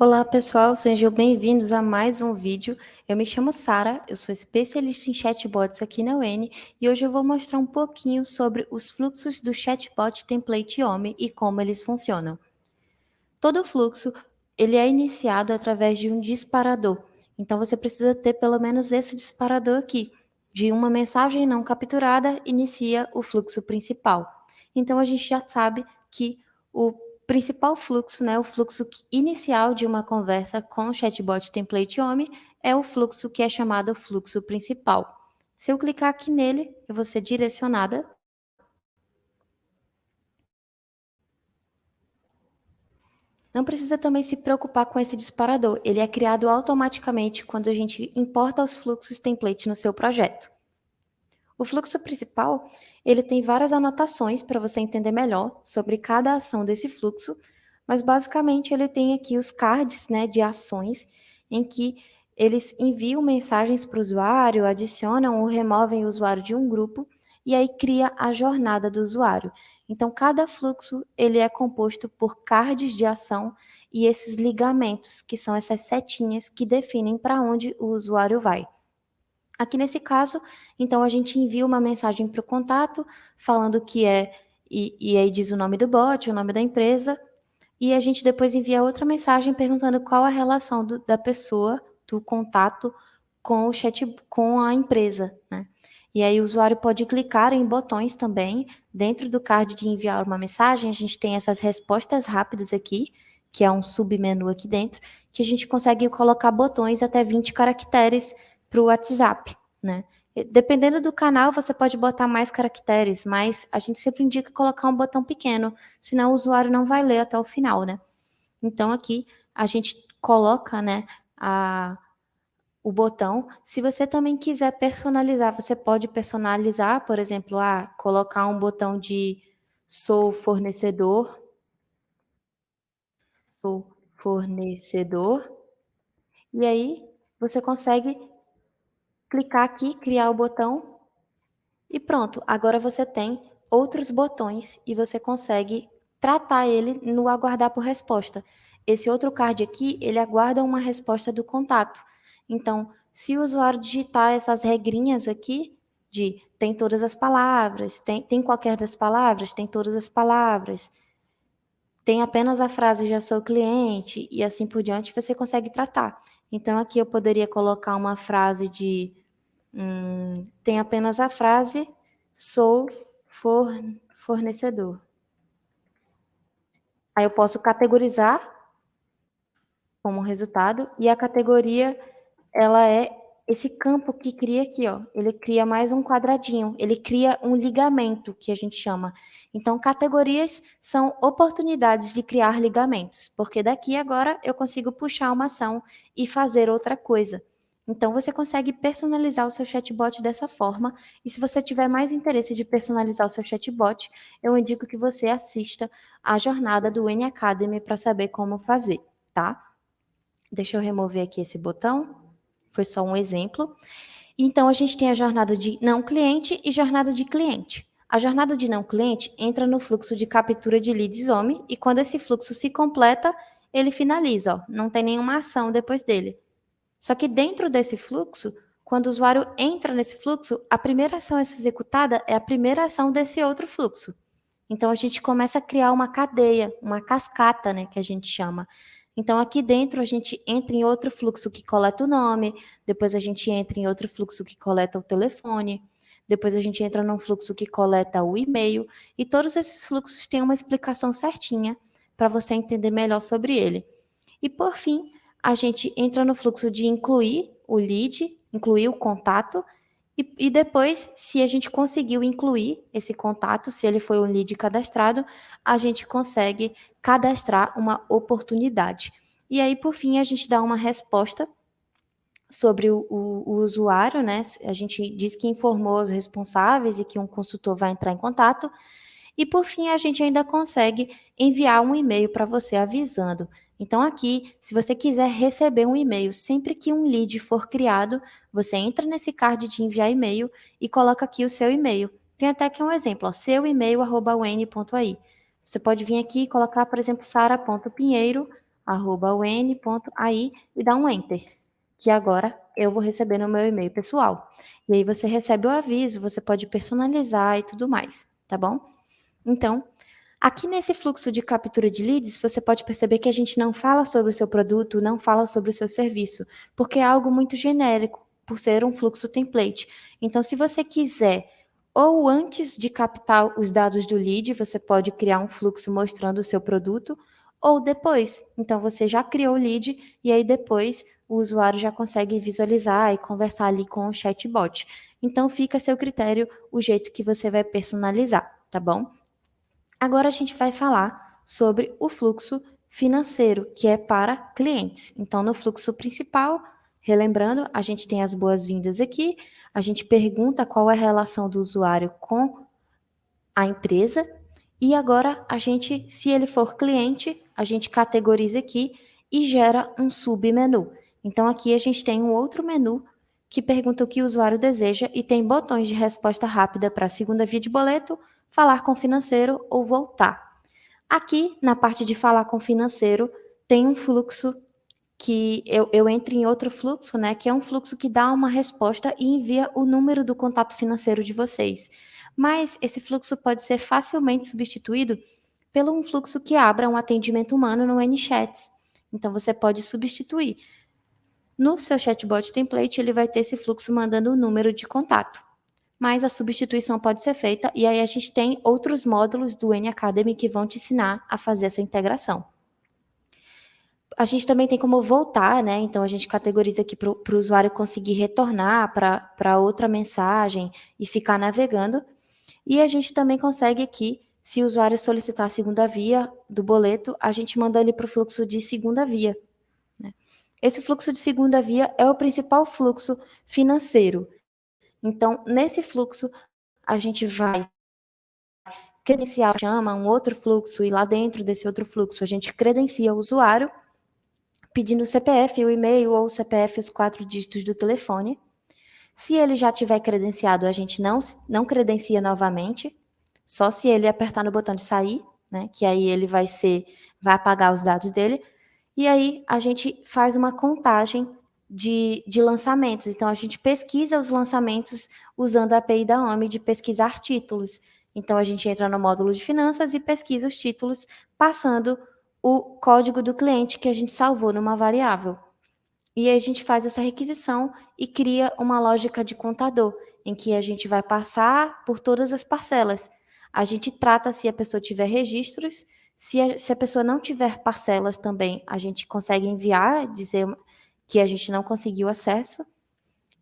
Olá pessoal, sejam bem-vindos a mais um vídeo. Eu me chamo Sara, eu sou especialista em chatbots aqui na UEN e hoje eu vou mostrar um pouquinho sobre os fluxos do chatbot Template Home e como eles funcionam. Todo fluxo ele é iniciado através de um disparador, então você precisa ter pelo menos esse disparador aqui. De uma mensagem não capturada inicia o fluxo principal. Então a gente já sabe que o principal fluxo, né, o fluxo inicial de uma conversa com o chatbot Template Home é o fluxo que é chamado fluxo principal. Se eu clicar aqui nele, eu vou ser direcionada. Não precisa também se preocupar com esse disparador, ele é criado automaticamente quando a gente importa os fluxos template no seu projeto. O fluxo principal, ele tem várias anotações para você entender melhor sobre cada ação desse fluxo, mas basicamente ele tem aqui os cards, né, de ações em que eles enviam mensagens para o usuário, adicionam ou removem o usuário de um grupo e aí cria a jornada do usuário. Então, cada fluxo ele é composto por cards de ação e esses ligamentos, que são essas setinhas que definem para onde o usuário vai. Aqui nesse caso, então a gente envia uma mensagem para o contato, falando que é, e aí diz o nome do bot, o nome da empresa, e a gente depois envia outra mensagem perguntando qual a relação da pessoa, do contato, com o chat, com a empresa, né? E aí o usuário pode clicar em botões também. Dentro do card de enviar uma mensagem, a gente tem essas respostas rápidas aqui, que é um submenu aqui dentro, que a gente consegue colocar botões até 20 caracteres para o WhatsApp, né? Dependendo do canal, você pode botar mais caracteres, mas a gente sempre indica colocar um botão pequeno, senão o usuário não vai ler até o final, né? Então aqui a gente coloca, né, o botão. Se você também quiser personalizar, você pode personalizar, por exemplo, colocar um botão de sou fornecedor, sou fornecedor, e aí você consegue clicar aqui, criar o botão e pronto. Agora você tem outros botões e você consegue tratar ele no aguardar por resposta. Esse outro card aqui, ele aguarda uma resposta do contato. Então, se o usuário digitar essas regrinhas aqui, de tem todas as palavras, tem qualquer das palavras, tem todas as palavras, tem apenas a frase já sou cliente e assim por diante, você consegue tratar. Então, aqui eu poderia colocar uma frase de tem apenas a frase sou fornecedor. Aí eu posso categorizar como resultado e a categoria ela é esse campo que cria aqui, ó. Ele cria mais um quadradinho, ele cria um ligamento que a gente chama. Então, categorias são oportunidades de criar ligamentos, porque daqui agora eu consigo puxar uma ação e fazer outra coisa. Então, você consegue personalizar o seu chatbot dessa forma. E se você tiver mais interesse de personalizar o seu chatbot, eu indico que você assista a jornada do N Academy para saber como fazer, tá? Deixa eu remover aqui esse botão. Foi só um exemplo. Então, a gente tem a jornada de não cliente e jornada de cliente. A jornada de não cliente entra no fluxo de captura de leads home e quando esse fluxo se completa, ele finaliza, ó, não tem nenhuma ação depois dele. Só que dentro desse fluxo, quando o usuário entra nesse fluxo, a primeira ação a ser executada é a primeira ação desse outro fluxo. Então a gente começa a criar uma cadeia, uma cascata, né, que a gente chama. Então aqui dentro a gente entra em outro fluxo que coleta o nome, depois a gente entra em outro fluxo que coleta o telefone, depois a gente entra num fluxo que coleta o e-mail, e todos esses fluxos têm uma explicação certinha para você entender melhor sobre ele. E por fim, a gente entra no fluxo de incluir o lead, incluir o contato, e depois, se a gente conseguiu incluir esse contato, se ele foi um lead cadastrado, a gente consegue cadastrar uma oportunidade. E aí, por fim, a gente dá uma resposta sobre o usuário, né? A gente diz que informou os responsáveis e que um consultor vai entrar em contato. E por fim, a gente ainda consegue enviar um e-mail para você avisando. Então, aqui, se você quiser receber um e-mail sempre que um lead for criado, você entra nesse card de enviar e-mail e coloca aqui o seu e-mail. Tem até aqui um exemplo, ó, seu e-mail@uen.ai. Você pode vir aqui e colocar, por exemplo, sara.pinheiro, @un.ai e dá um enter, que agora eu vou receber no meu e-mail pessoal. E aí você recebe o aviso, você pode personalizar e tudo mais, tá bom? Então, aqui nesse fluxo de captura de leads, você pode perceber que a gente não fala sobre o seu produto, não fala sobre o seu serviço, porque é algo muito genérico, por ser um fluxo template. Então, se você quiser, ou antes de captar os dados do lead, você pode criar um fluxo mostrando o seu produto, ou depois. Então, você já criou o lead e aí depois o usuário já consegue visualizar e conversar ali com o chatbot. Então, fica a seu critério o jeito que você vai personalizar, tá bom? Agora a gente vai falar sobre o fluxo financeiro, que é para clientes. Então, no fluxo principal, relembrando, a gente tem as boas-vindas aqui, a gente pergunta qual é a relação do usuário com a empresa, e agora a gente, se ele for cliente, a gente categoriza aqui e gera um submenu. Então, aqui a gente tem um outro menu que pergunta o que o usuário deseja e tem botões de resposta rápida para a segunda via de boleto, falar com o financeiro ou voltar. Aqui, na parte de falar com o financeiro, tem um fluxo que eu entro em outro fluxo, né, que é um fluxo que dá uma resposta e envia o número do contato financeiro de vocês. Mas esse fluxo pode ser facilmente substituído pelo um fluxo que abra um atendimento humano no NChats. Então, você pode substituir. No seu chatbot template, ele vai ter esse fluxo mandando o número de contato. Mas a substituição pode ser feita, e aí a gente tem outros módulos do N Academy que vão te ensinar a fazer essa integração. A gente também tem como voltar, né? Então a gente categoriza aqui para o usuário conseguir retornar para outra mensagem e ficar navegando. E a gente também consegue aqui, se o usuário solicitar a segunda via do boleto, a gente manda ele para o fluxo de segunda via, né? Esse fluxo de segunda via é o principal fluxo financeiro. Então, nesse fluxo, a gente vai credenciar, chama um outro fluxo, e lá dentro desse outro fluxo a gente credencia o usuário, pedindo o CPF, o e-mail ou o CPF, os 4 dígitos do telefone. Se ele já tiver credenciado, a gente não credencia novamente, só se ele apertar no botão de sair, né, que aí ele vai apagar os dados dele, e aí a gente faz uma contagem de lançamentos. Então, a gente pesquisa os lançamentos usando a API da OMI de pesquisar títulos. Então, a gente entra no módulo de finanças e pesquisa os títulos, passando o código do cliente que a gente salvou numa variável. E aí a gente faz essa requisição e cria uma lógica de contador, em que a gente vai passar por todas as parcelas. A gente trata se a pessoa tiver registros, se a pessoa não tiver parcelas também, a gente consegue enviar, dizer que a gente não conseguiu acesso,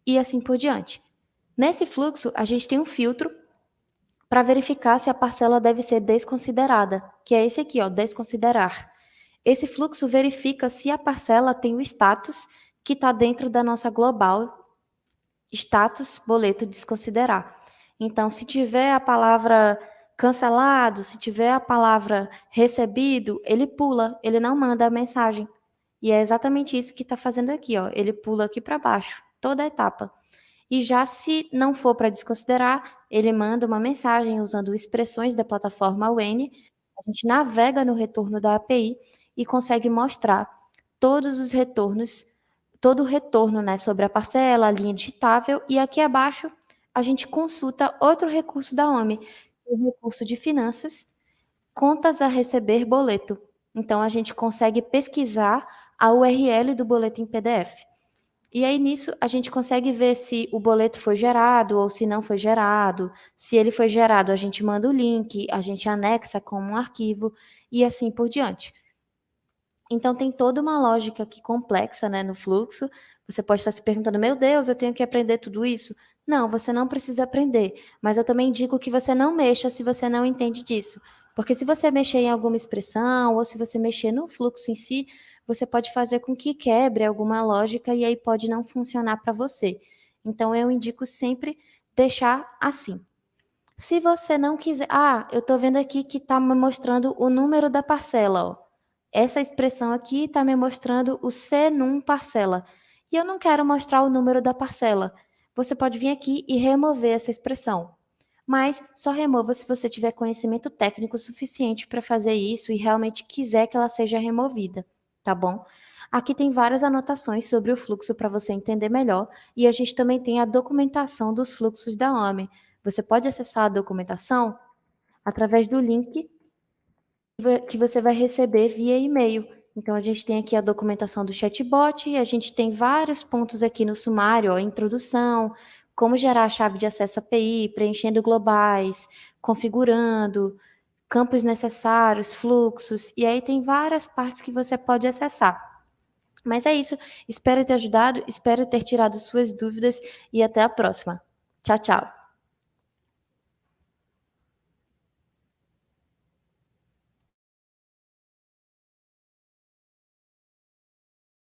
e assim por diante. Nesse fluxo, a gente tem um filtro para verificar se a parcela deve ser desconsiderada, que é esse aqui, ó, desconsiderar. Esse fluxo verifica se a parcela tem o status que está dentro da nossa global, status boleto desconsiderar. Então, se tiver a palavra cancelado, se tiver a palavra recebido, ele pula, ele não manda a mensagem. E é exatamente isso que está fazendo aqui, ó. Ele pula aqui para baixo, toda a etapa. E já se não for para desconsiderar, ele manda uma mensagem usando expressões da plataforma UN. A gente navega no retorno da API e consegue mostrar todos os retornos, todo o retorno, né, sobre a parcela, a linha digitável, e aqui abaixo a gente consulta outro recurso da OMI, o recurso de finanças, contas a receber boleto. Então a gente consegue pesquisar a URL do boleto em PDF. E aí, nisso, a gente consegue ver se o boleto foi gerado ou se não foi gerado. Se ele foi gerado, a gente manda o link, a gente anexa como um arquivo e assim por diante. Então, tem toda uma lógica aqui complexa, né, no fluxo. Você pode estar se perguntando, meu Deus, eu tenho que aprender tudo isso? Não, você não precisa aprender, mas eu também digo que você não mexa se você não entende disso. Porque se você mexer em alguma expressão ou se você mexer no fluxo em si, você pode fazer com que quebre alguma lógica e aí pode não funcionar para você. Então, eu indico sempre deixar assim. Se você não quiser. Ah, eu estou vendo aqui que está me mostrando o número da parcela, ó. Essa expressão aqui está me mostrando o C num parcela. E eu não quero mostrar o número da parcela. Você pode vir aqui e remover essa expressão. Mas só remova se você tiver conhecimento técnico suficiente para fazer isso e realmente quiser que ela seja removida. tá bom? Aqui tem várias anotações sobre o fluxo para você entender melhor, e a gente também tem a documentação dos fluxos da OMI. Você pode acessar a documentação através do link que você vai receber via e-mail. Então, a gente tem aqui a documentação do chatbot, e a gente tem vários pontos aqui no sumário, ó, introdução, como gerar a chave de acesso API, preenchendo globais, configurando, campos necessários, fluxos, e aí tem várias partes que você pode acessar. Mas é isso, espero ter ajudado, espero ter tirado suas dúvidas e até a próxima. Tchau, tchau.